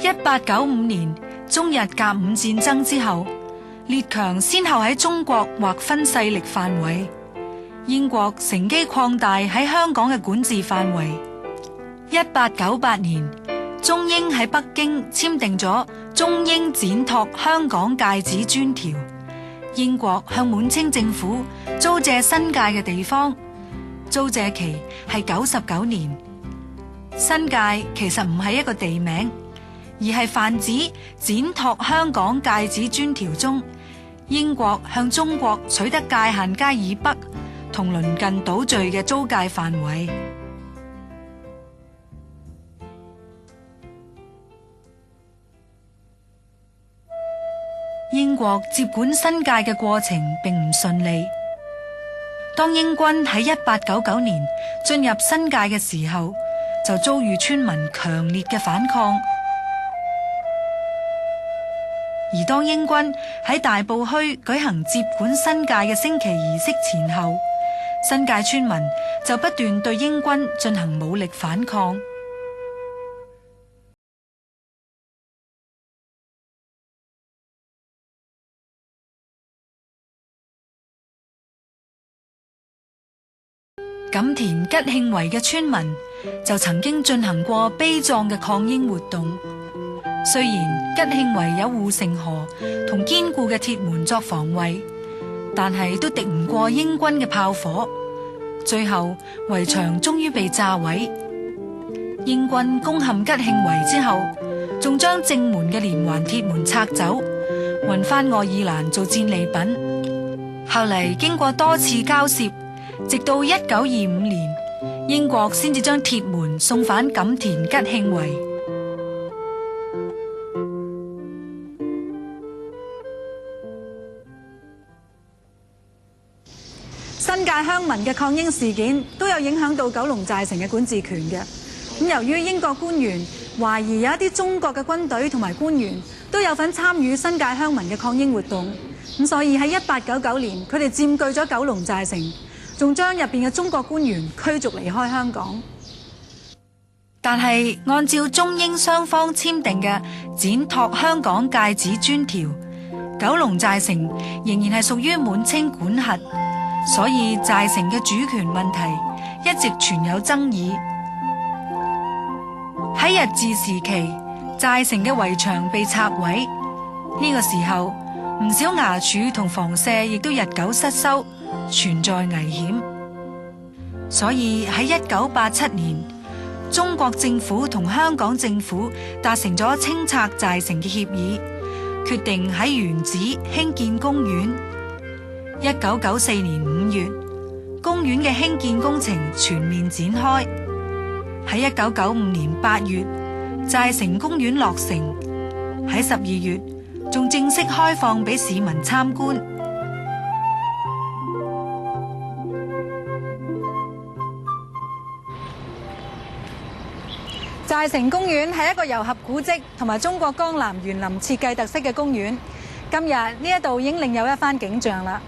1895年中日甲午戰爭之後，列強先後喺中國劃分勢力範圍。英國乘機擴大喺香港嘅管治範圍。1898年，中英喺北京簽訂咗中英展拓香港界址專條。英國向滿清政府租借新界嘅地方，租借期係99年。新界其實唔係一個地名，而係泛指展拓香港界址專條中，英國向中國取得界限街以北同鄰近島嶼嘅租界範圍。英國接管新界嘅過程並唔順利。當英軍喺1899年進入新界嘅時候，就遭遇村民強烈嘅反抗。而當英軍喺大埔墟舉行接管新界嘅升旗儀式前後，新界村民就不斷對英軍進行武力反抗。錦田吉慶圍嘅村民就曾經進行過悲壯嘅抗英活動。雖然吉慶圍有護城河同堅固嘅鐵門作防衛，但係都敵唔過英軍嘅炮火。最後圍牆終於被炸毀。英軍攻陷吉慶圍之後，仲將正門嘅連環鐵門拆走，運返愛爾蘭做戰利品。後嚟經過多次交涉，直到1925年，英國先至將鐵門送返錦田吉慶圍。新界鄉民嘅抗英事件都有影響到九龍寨城嘅管治權嘅。由於英國官員懷疑有一啲中國嘅軍隊同埋官員都有份參與新界鄉民嘅抗英活動，所以喺1899年佢哋佔據咗九龍寨城，仲將入邊嘅中國官員驅逐離開香港。但係按照中英雙方簽訂嘅展拓香港界址專條，九龍寨城仍然係屬於滿清管轄，所以寨城嘅主權問題一直存有爭議。喺日治時期，寨城嘅圍牆被拆毀，呢個時候唔少衙署同房舍亦都日久失修，存在危險。所以喺1987年，中國政府同香港政府達成咗清拆寨城嘅協議，決定喺原址興建公園。1994年5月，公園嘅興建工程全面展開。喺1995年8月，寨城公園落成。喺12月，仲正式開放俾市民參觀。寨城公園係一個糅合古蹟同埋中國江南園林設計特色嘅公園。今日呢一度已經另有一番景象啦。